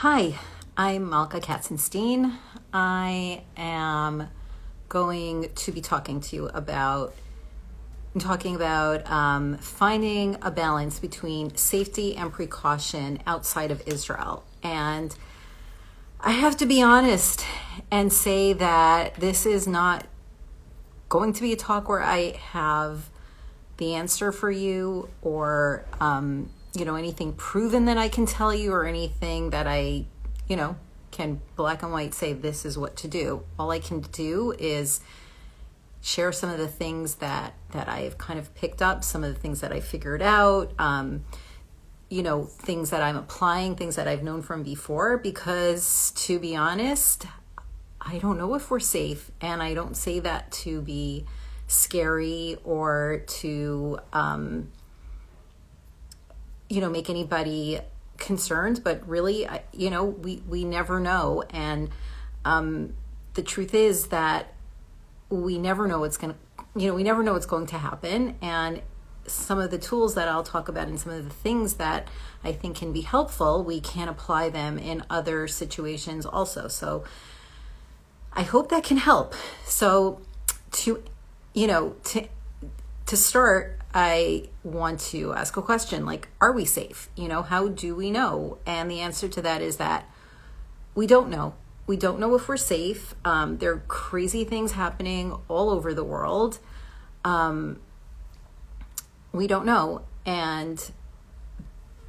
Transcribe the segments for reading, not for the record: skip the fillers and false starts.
Hi, I'm Malka Katzenstein. I am going to be talking to you about finding a balance between safety and precaution outside of Israel. And I have to be honest and say that this is not going to be a talk where I have the answer for you or anything proven that I can tell you or anything that I can black and white say this is what to do. All I can do is share some of the things that I've kind of picked up, some of the things that I figured out, things that I'm applying, things that I've known from before, because to be honest, I don't know if we're safe. And I don't say that to be scary or to make anybody concerned, but really we never know. And the truth is that we never know what's going to happen. And some of the tools that I'll talk about and some of the things that I think can be helpful, we can apply them in other situations also. So I hope that can help. So to start, I want to ask a question like, are we safe? How do we know? And the answer to that is that we don't know. We don't know if we're safe. There are crazy things happening all over the world. We don't know. And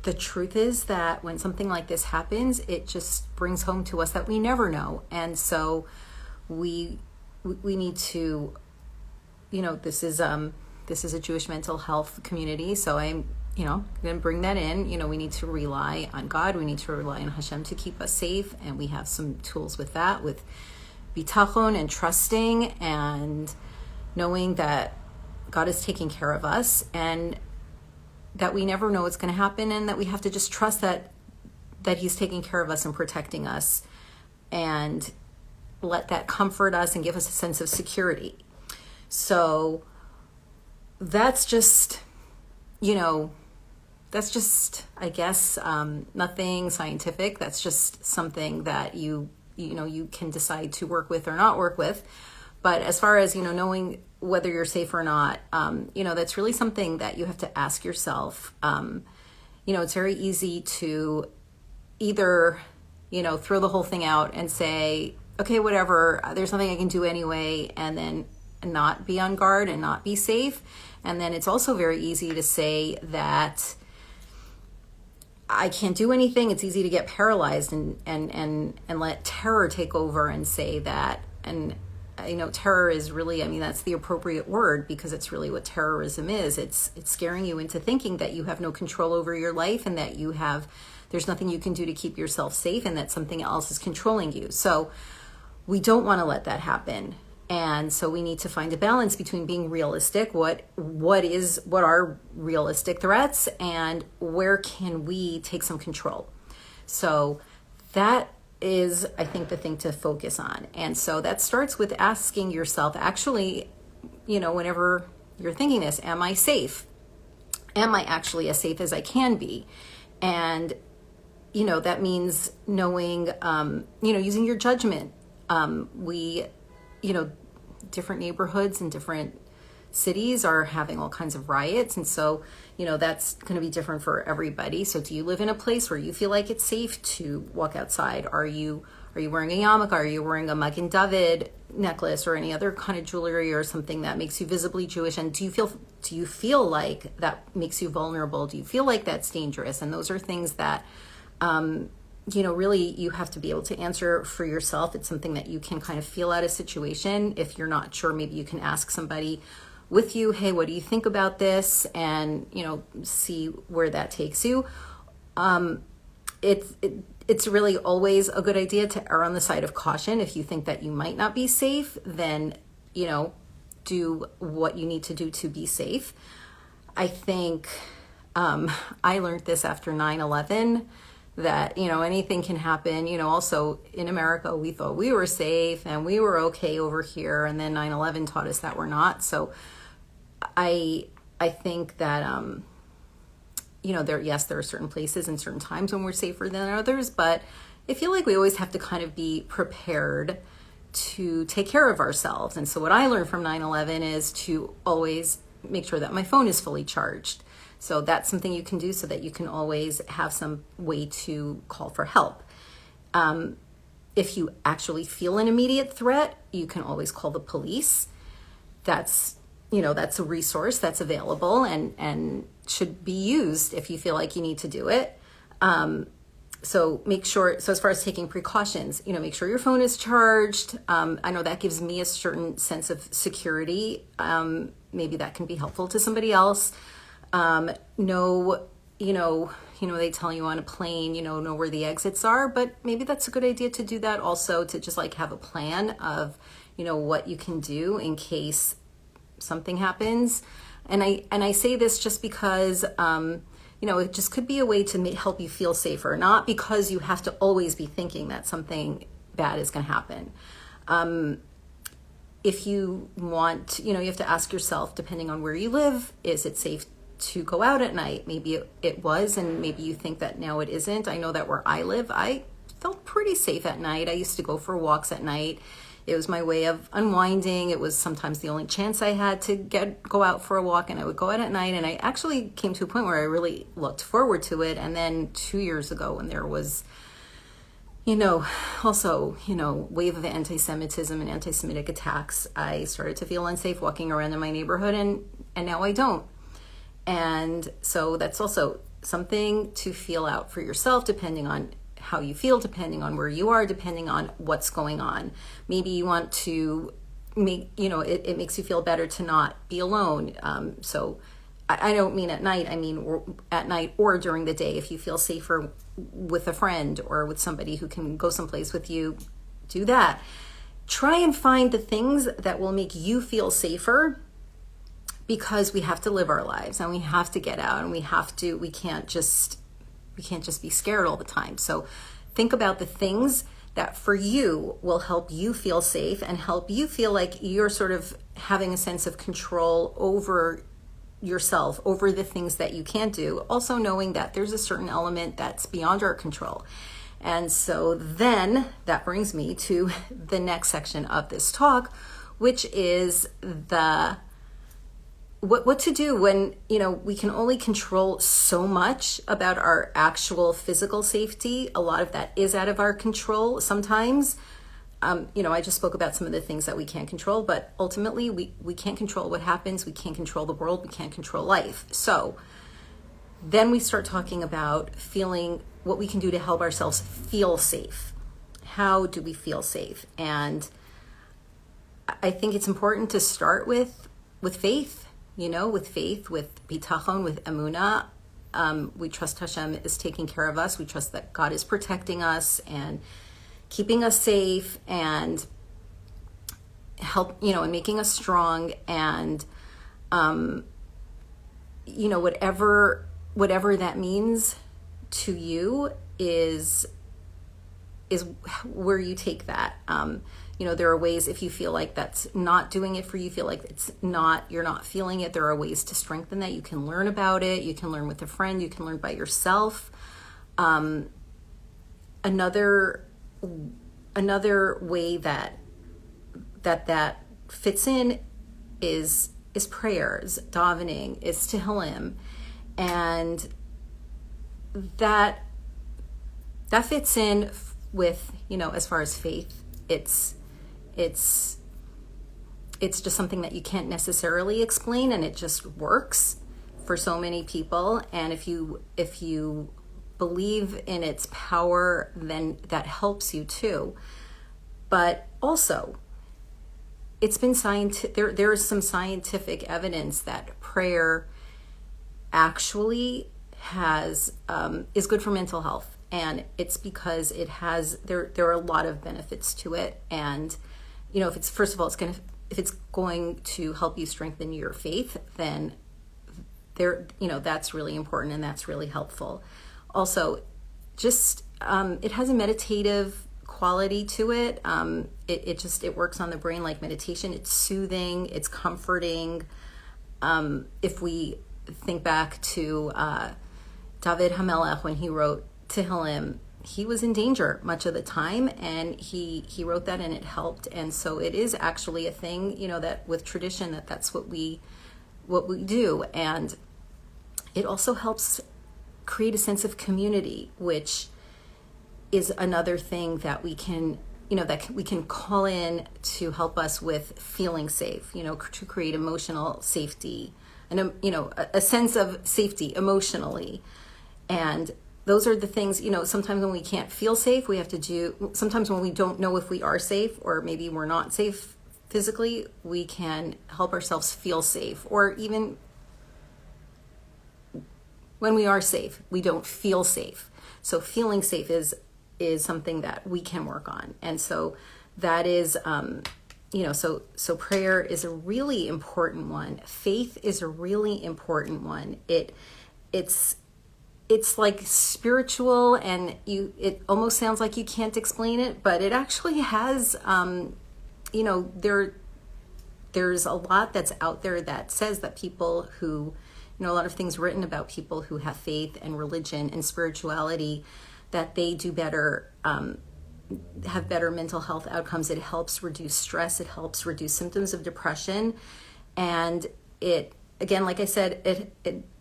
the truth is that when something like this happens, it just brings home to us that we never know. And so we need to, this is a Jewish mental health community, so I'm, going to bring that in. We need to rely on God. We need to rely on Hashem to keep us safe, and we have some tools with that, with bitachon and trusting and knowing that God is taking care of us and that we never know what's going to happen, and that we have to just trust that He's taking care of us and protecting us, and let that comfort us and give us a sense of security. So that's just, I guess, nothing scientific. That's just something that you can decide to work with or not work with. But as far as, knowing whether you're safe or not, that's really something that you have to ask yourself. It's very easy to either, throw the whole thing out and say, okay, whatever, there's nothing I can do anyway, and then not be on guard and not be safe. And then it's also very easy to say that I can't do anything. It's easy to get paralyzed and let terror take over and say that. And terror is really, that's the appropriate word, because it's really what terrorism is. It's scaring you into thinking that you have no control over your life, and that there's nothing you can do to keep yourself safe, and that something else is controlling you. So we don't want to let that happen. And so we need to find a balance between being realistic, what are realistic threats, and where can we take some control. So that is, I think, the thing to focus on. And so that starts with asking yourself, actually, whenever you're thinking this, am I safe? Am I actually as safe as I can be? And, that means knowing, using your judgment. Different neighborhoods and different cities are having all kinds of riots. And so, that's going to be different for everybody. So do you live in a place where you feel like it's safe to walk outside? Are you wearing a yarmulke? Are you wearing a Magen David necklace or any other kind of jewelry or something that makes you visibly Jewish? And do you feel like that makes you vulnerable? Do you feel like that's dangerous? And those are things that, really you have to be able to answer for yourself. It's something that you can kind of feel out a situation. If you're not sure, maybe you can ask somebody with you, hey, what do you think about this? And, see where that takes you. It's really always a good idea to err on the side of caution. If you think that you might not be safe, then, do what you need to do to be safe. I think I learned this after 9/11. That, anything can happen. Also in America, we thought we were safe and we were okay over here. And then 9/11 taught us that we're not. So I think that, there are certain places and certain times when we're safer than others, but I feel like we always have to kind of be prepared to take care of ourselves. And so what I learned from 9/11 is to always make sure that my phone is fully charged. So that's something you can do so that you can always have some way to call for help. If you actually feel an immediate threat, you can always call the police. That's a resource that's available and should be used if you feel like you need to do it. So make sure, so as far as taking precautions, make sure your phone is charged. I know that gives me a certain sense of security. Maybe that can be helpful to somebody else. They tell you on a plane, know where the exits are, but maybe that's a good idea to do that also, to just like have a plan of, what you can do in case something happens. And I say this just because, it just could be a way to help you feel safer, not because you have to always be thinking that something bad is going to happen. If you want, you have to ask yourself, depending on where you live, is it safe to go out at night? Maybe it was, and maybe you think that now it isn't. I know that where I live, I felt pretty safe at night. I used to go for walks at night. It was my way of unwinding. It was sometimes the only chance I had to go out for a walk, and I would go out at night. And I actually came to a point where I really looked forward to it. And then 2 years ago, when there was, also, wave of anti-Semitism and anti-Semitic attacks, I started to feel unsafe walking around in my neighborhood, and now I don't. And so that's also something to feel out for yourself, depending on how you feel, depending on where you are, depending on what's going on. Maybe you want to make, it makes you feel better to not be alone. So I don't mean at night, I mean at night or during the day. If you feel safer with a friend or with somebody who can go someplace with you, do that. Try and find the things that will make you feel safer, because we have to live our lives and we have to get out, and we can't just be scared all the time. So think about the things that for you will help you feel safe and help you feel like you're sort of having a sense of control over yourself, over the things that you can't do. Also knowing that there's a certain element that's beyond our control. And so then that brings me to the next section of this talk, which is what to do when, we can only control so much about our actual physical safety. A lot of that is out of our control sometimes. I just spoke about some of the things that we can't control, but ultimately we can't control what happens. We can't control the world. We can't control life. So then we start talking about feeling what we can do to help ourselves feel safe. How do we feel safe? And I think it's important to start with faith. With bitachon, with emunah. We trust Hashem is taking care of us. We trust that God is protecting us and keeping us safe and and making us strong. And, whatever that means to you is where you take that. There are ways, if you feel like that's not doing it for you, feel like you're not feeling it, there are ways to strengthen that. You can learn about it. You can learn with a friend. You can learn by yourself. Another way that fits in is prayers, davening, is tehillim. And that fits in with, as far as faith, it's just something that you can't necessarily explain, and it just works for so many people. And if you believe in its power, then that helps you too. But also, it's been there is some scientific evidence that prayer actually is good for mental health. And it's because there are a lot of benefits to it. And, if it's, first of all, if it's going to help you strengthen your faith, then that's really important and that's really helpful. Also, just, it has a meditative quality to it. It works on the brain like meditation. It's soothing, it's comforting. If we think back to David HaMelech, when he wrote Tehillim, he was in danger much of the time, and he wrote that, and it helped. And so it is actually a thing, that with tradition, that's what we do. And it also helps create a sense of community, which is another thing that we can call in to help us with feeling safe, to create emotional safety and, a sense of safety emotionally. And those are the things, sometimes when we can't feel safe, sometimes when we don't know if we are safe, or maybe we're not safe physically, we can help ourselves feel safe. Or even when we are safe, we don't feel safe. So feeling safe is something that we can work on. And so that is, so prayer is a really important one. Faith is a really important one. It's like spiritual, and it almost sounds like you can't explain it, but it actually has, there's a lot that's out there that says that people who, a lot of things written about people who have faith and religion and spirituality, that they do better, have better mental health outcomes. It helps reduce stress. It helps reduce symptoms of depression. And it, again, like I said,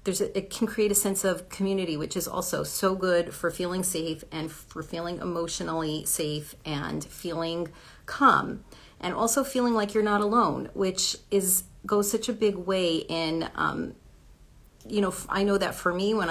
it can create a sense of community, which is also so good for feeling safe and for feeling emotionally safe and feeling calm, and also feeling like you're not alone, which goes such a big way in, I know that for me, when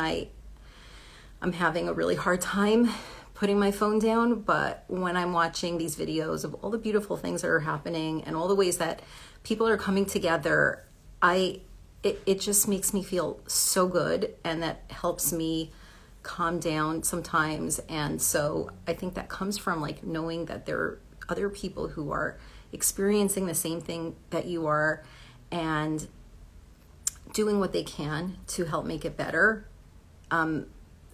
I'm having a really hard time putting my phone down, but when I'm watching these videos of all the beautiful things that are happening and all the ways that people are coming together, it just makes me feel so good, and that helps me calm down sometimes. And so I think that comes from like knowing that there are other people who are experiencing the same thing that you are, and doing what they can to help make it better.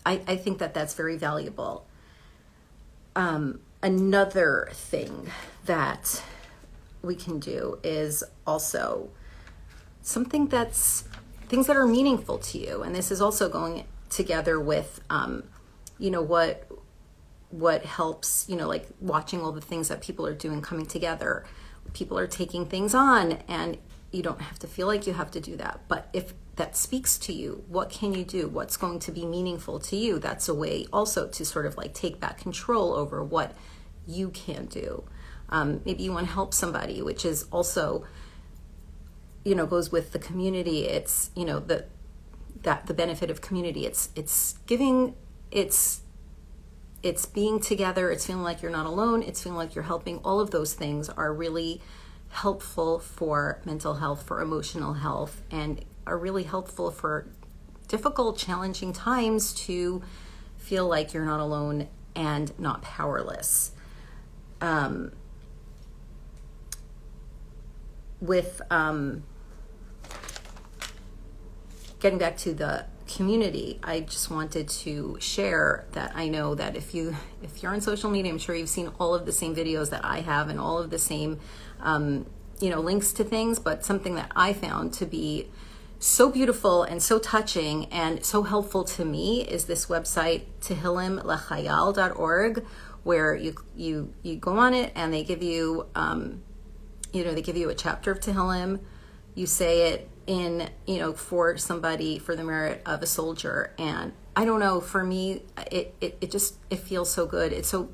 I think that that's very valuable. Another thing that we can do is also things that are meaningful to you. And this is also going together with, what helps, like watching all the things that people are doing, coming together. People are taking things on, and you don't have to feel like you have to do that. But if that speaks to you, what can you do? What's going to be meaningful to you? That's a way also to sort of like take back control over what you can do. Maybe you want to help somebody, which is also, goes with the community. It's, the benefit of community. It's giving, it's being together. It's feeling like you're not alone. It's feeling like you're helping. All of those things are really helpful for mental health, for emotional health, and are really helpful for difficult, challenging times to feel like you're not alone and not powerless. Getting back to the community, I just wanted to share that I know that if you're on social media, I'm sure you've seen all of the same videos that I have and all of the same links to things, but something that I found to be so beautiful and so touching and so helpful to me is this website, tehillimlechayal.org, where you go on it, and they give you they give you a chapter of Tehillim. You say it in, for somebody, for the merit of a soldier. And I don't know, for me, it feels so good. It's so,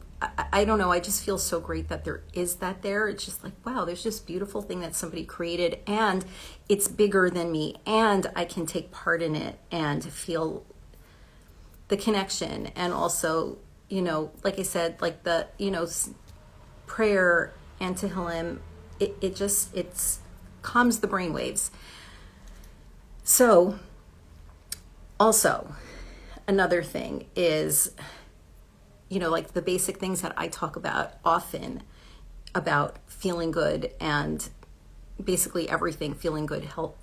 I don't know, I just feel so great that there is that there. It's just like, wow, there's this beautiful thing that somebody created, and it's bigger than me, and I can take part in it and feel the connection. And also, like I said, like the, prayer and Tehillim, it calms the brainwaves. So also another thing is, like the basic things that I talk about often about feeling good, and basically everything feeling good, health,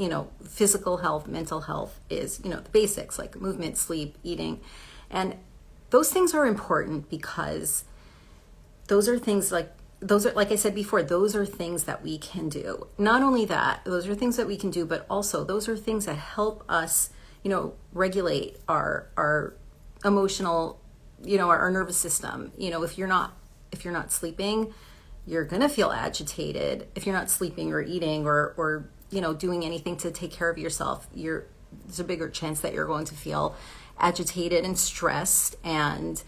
physical health, mental health is, the basics like movement, sleep, eating. And those things are important because those are things like I said before, those are things that we can do. Not only that, those are things that we can do, but also those are things that help us, regulate our emotional our nervous system. If you're not sleeping, you're going to feel agitated. If you're not sleeping or eating or doing anything to take care of yourself, there's a bigger chance that you're going to feel agitated and stressed, and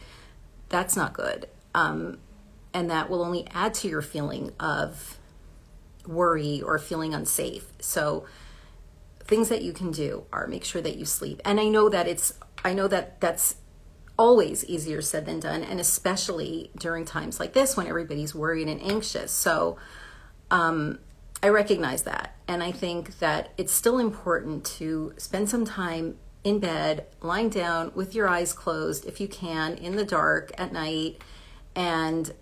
that's not good. And that will only add to your feeling of worry or feeling unsafe. So things that you can do are make sure that you sleep. And I know that that's always easier said than done, and especially during times like this when everybody's worried and anxious. So I recognize that. And I think that it's still important to spend some time in bed, lying down with your eyes closed, if you can, in the dark at night, and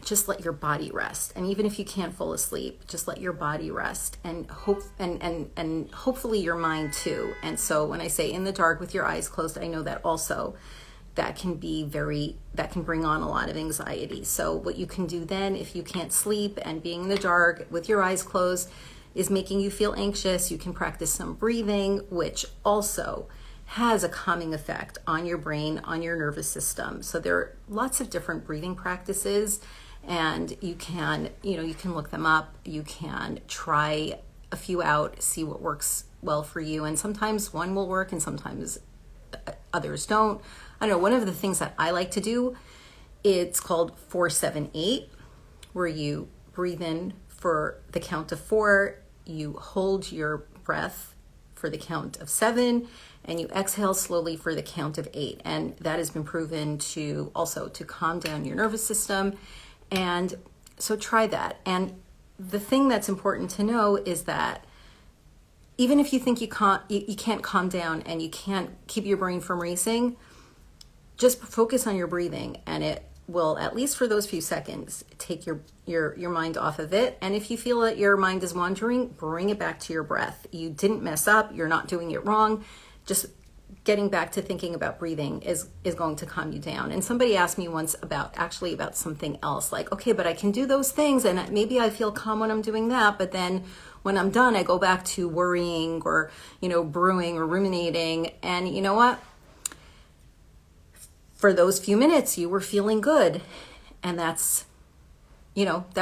just let your body rest. And even if you can't fall asleep, just let your body rest, and hopefully your mind too. And so when I say in the dark with your eyes closed, I know that also that can bring on a lot of anxiety. So what you can do then, if you can't sleep and being in the dark with your eyes closed is making you feel anxious, you can practice some breathing, which also has a calming effect on your brain, on your nervous system. So there are lots of different breathing practices, and you can look them up. You can try a few out, see what works well for you. And sometimes one will work and sometimes others don't. I don't know, one of the things that I like to do, it's called 4-7-8, where you breathe in for the count of 4, you hold your breath for the count of 7, and you exhale slowly for the count of 8. And that has been proven to calm down your nervous system. And so try that. And the thing that's important to know is that even if you think you can't calm down and you can't keep your brain from racing, just focus on your breathing, and it will, at least for those few seconds, take your mind off of it. And if you feel that your mind is wandering, bring it back to your breath. You didn't mess up. You're not doing it wrong. Just getting back to thinking about breathing is going to calm you down. And somebody asked me once about something else, like, okay, but I can do those things and maybe I feel calm when I'm doing that, but then when I'm done, I go back to worrying or, brewing or ruminating. And you know what? For those few minutes, you were feeling good. And that's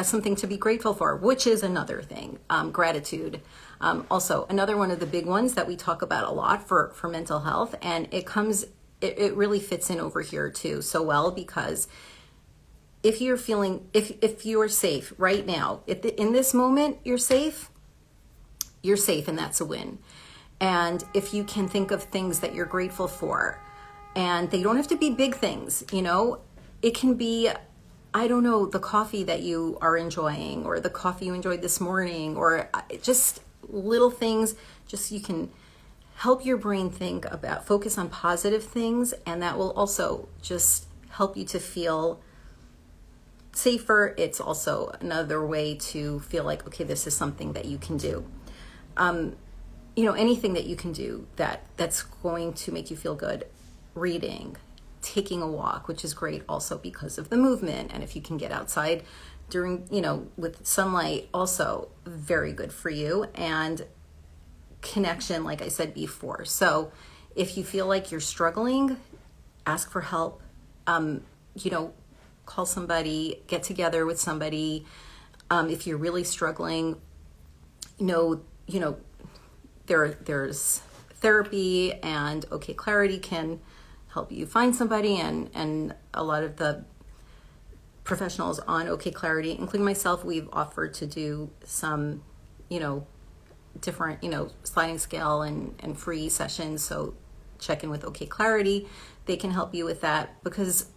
something to be grateful for, which is another thing, gratitude. Also, another one of the big ones that we talk about a lot for mental health, and it really fits in over here too so well, because if you're safe right now, in this moment, you're safe, and that's a win. And if you can think of things that you're grateful for, and they don't have to be big things, it can be, I don't know, the coffee that you are enjoying, or the coffee you enjoyed this morning, or just little things, just you can help your brain focus on positive things, and that will also just help you to feel safer. It's also another way to feel like, okay, this is something that you can do. Anything that you can do that's going to make you feel good. Reading, taking a walk, which is great also because of the movement. And if you can get outside during, with sunlight, also very good for you. And connection, like I said before. So if you feel like you're struggling, ask for help. Call somebody, get together with somebody. If you're really struggling, there's therapy, and OKclarity can help you find somebody, and a lot of the professionals on OKclarity, including myself, we've offered to do some, different, sliding scale and free sessions. So check in with OKclarity. They can help you with that, because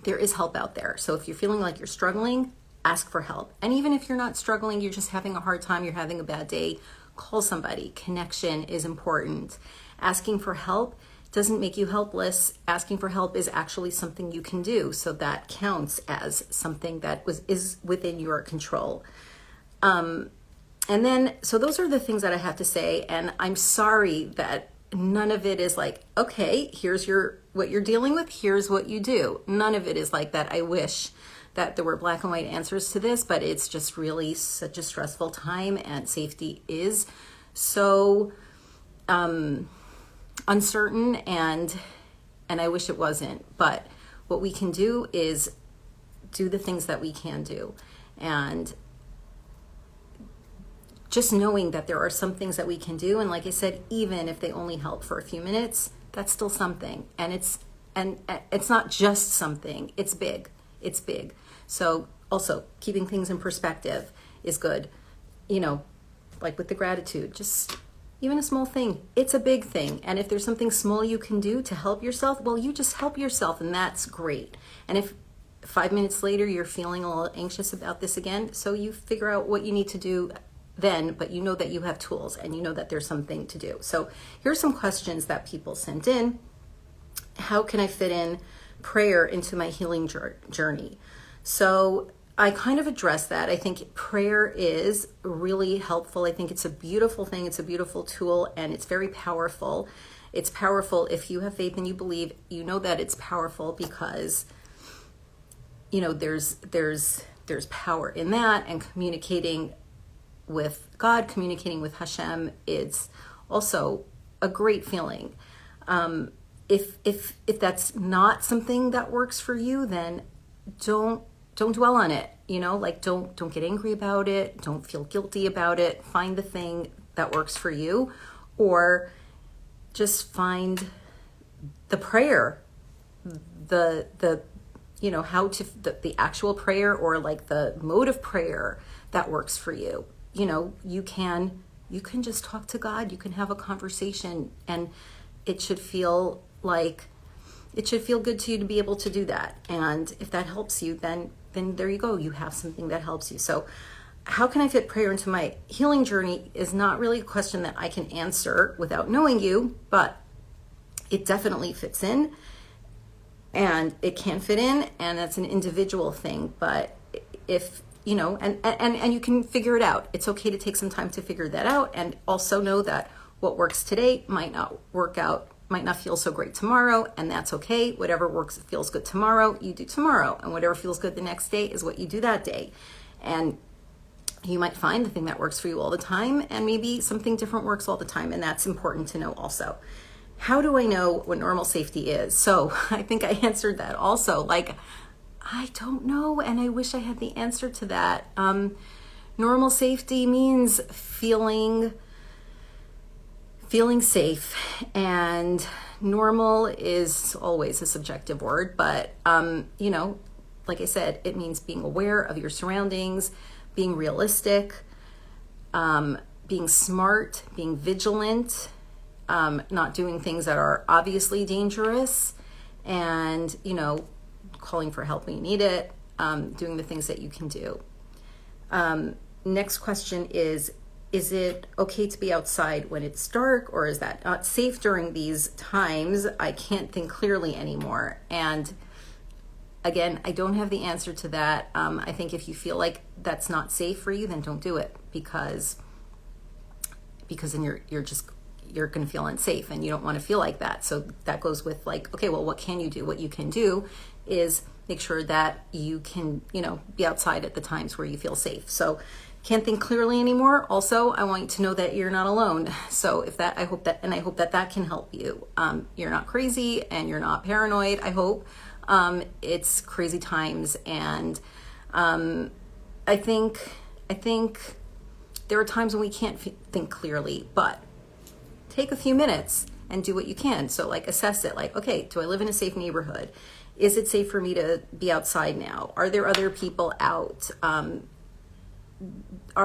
there is help out there. So if you're feeling like you're struggling, ask for help. And even if you're not struggling, you're just having a hard time, you're having a bad day, call somebody. Connection is important. Asking for help doesn't make you helpless. Asking for help is actually something you can do. So that counts as something that is within your control. And then, so those are the things that I have to say. And I'm sorry that none of it is like, okay, here's what you're dealing with, here's what you do. None of it is like that. I wish that there were black and white answers to this, but it's just really such a stressful time, and safety is so uncertain, and and I wish it wasn't. But what we can do is do the things that we can do. And just knowing that there are some things that we can do, and like I said, even if they only help for a few minutes, that's still something. And it's not just something, it's big. It's big. So also keeping things in perspective is good. You know, like with the gratitude, just even a small thing, it's a big thing. And if there's something small you can do to help yourself, well, you just help yourself, and that's great. And if 5 minutes later you're feeling a little anxious about this again, so you figure out what you need to do then, but you know that you have tools and you know that there's something to do. So here's some questions that people sent in. How can I fit in prayer into my healing journey? So I kind of addressed that. I think prayer is really helpful. I think it's a beautiful thing. It's a beautiful tool, and it's very powerful. It's powerful if you have faith and you believe. You know that it's powerful because, you know, there's power in that, and communicating with God, communicating with Hashem, it's also a great feeling. If that's not something that works for you, then don't dwell on it. You know, like don't get angry about it. Don't feel guilty about it. Find the thing that works for you, or just find the prayer, the you know, how to the actual prayer, or like the mode of prayer that works for you. You know, you can just talk to God. You can have a conversation, and it should feel good to you to be able to do that. And if that helps you, then there you go. You have something that helps you. So how can I fit prayer into my healing journey is not really a question that I can answer without knowing you, but it definitely fits in, and it can fit in, and that's an individual thing. But if you know, and you can figure it out. It's okay to take some time to figure that out, and also know that what works today might not work out, might not feel so great tomorrow, and that's okay. Whatever feels good tomorrow, you do tomorrow, and whatever feels good the next day is what you do that day. And you might find the thing that works for you all the time, and maybe something different works all the time, and that's important to know also. How do I know what normal safety is? So I think I answered that also. Like, I don't know, and I wish I had the answer to that. Normal safety means feeling safe, and normal is always a subjective word, but you know, like I said, it means being aware of your surroundings, being realistic, being smart, being vigilant, not doing things that are obviously dangerous, and, you know, calling for help when you need it, doing the things that you can do. Next question is it okay to be outside when it's dark, or is that not safe during these times? I can't think clearly anymore. And again, I don't have the answer to that. I think if you feel like that's not safe for you, then don't do it, because then you're going to feel unsafe, and you don't want to feel like that. So that goes with like, okay, well, what can you do? What you can do is make sure that you can, you know, be outside at the times where you feel safe. So can't think clearly anymore. Also, I want you to know that you're not alone. So I hope that can help you. You're not crazy, and you're not paranoid. I hope. It's crazy times, and I think there are times when we can't think clearly, but take a few minutes and do what you can. So like assess it, like, okay, do I live in a safe neighborhood? Is it safe for me to be outside now? Are there other people out?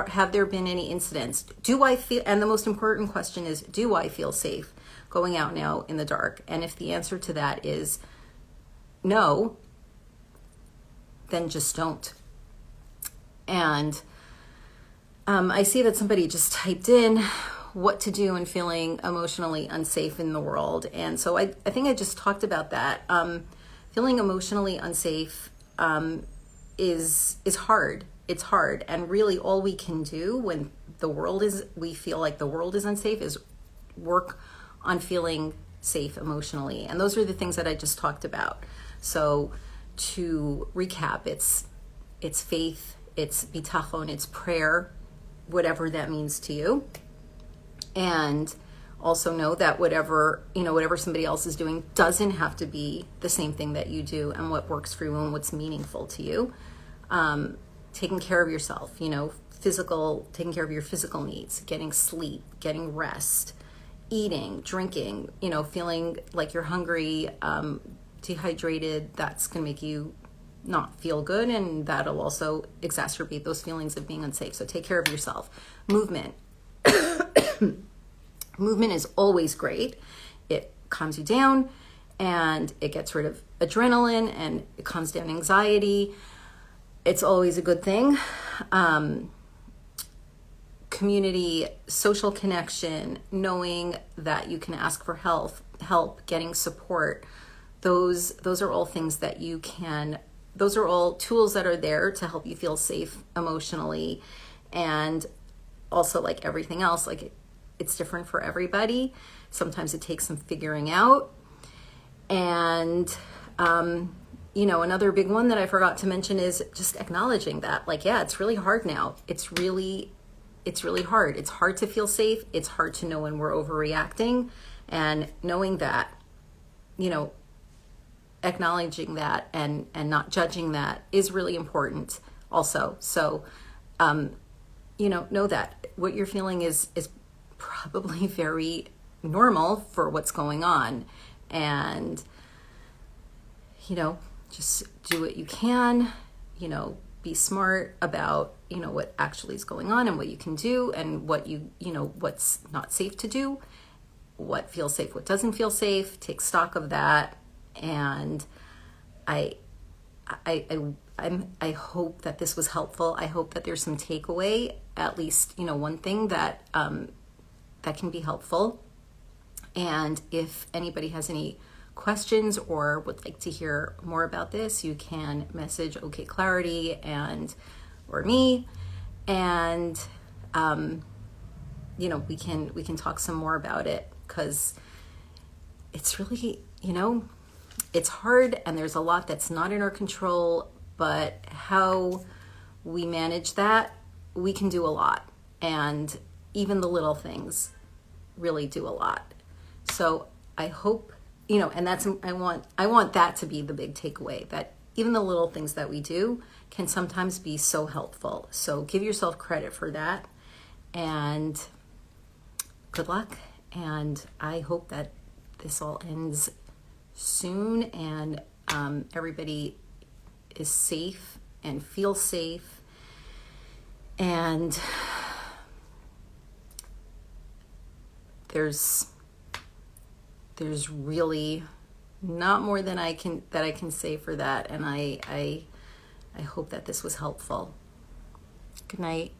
Have there been any incidents? Do I feel, and the most important question is, do I feel safe going out now in the dark? And if the answer to that is no, then just don't. And I see that somebody just typed in what to do when feeling emotionally unsafe in the world. And so I think I just talked about that. Feeling emotionally unsafe is hard. It's hard. And really all we can do when we feel like the world is unsafe is work on feeling safe emotionally. And those are the things that I just talked about. So to recap, it's faith, it's bitachon, it's prayer, whatever that means to you. And Also know that whatever somebody else is doing doesn't have to be the same thing that you do, and what works for you and what's meaningful to you. Taking care of yourself, taking care of your physical needs, getting sleep, getting rest, eating, drinking, feeling like you're hungry, dehydrated, that's going to make you not feel good, and that'll also exacerbate those feelings of being unsafe. So take care of yourself. Movement. Movement is always great. It calms you down, and it gets rid of adrenaline, and it calms down anxiety. It's always a good thing. Community, social connection, knowing that you can ask for help, getting support. Those are all things that you can, those are all tools that are there to help you feel safe emotionally. And also, like everything else, like it's different for everybody. Sometimes it takes some figuring out. And, another big one that I forgot to mention is just acknowledging that, like, yeah, it's really hard now. It's really hard. It's hard to feel safe. It's hard to know when we're overreacting, and knowing that, acknowledging that and not judging that is really important also. So, know that what you're feeling is probably very normal for what's going on, and, just do what you can, be smart about, what actually is going on and what you can do, and what what's not safe to do, what feels safe, what doesn't feel safe. Take stock of that. And I hope that this was helpful. I hope that there's some takeaway, at least, one thing that can be helpful. And if anybody has any questions or would like to hear more about this, you can message OKclarity or me, and we can talk some more about it, because it's really, it's hard, and there's a lot that's not in our control, but how we manage that, we can do a lot. And even the little things really do a lot. So I hope, and I want that to be the big takeaway, that even the little things that we do can sometimes be so helpful. So give yourself credit for that, and good luck. And I hope that this all ends soon, and everybody is safe and feels safe, and there's really not more than I can say for that. And I hope that this was helpful. Good night.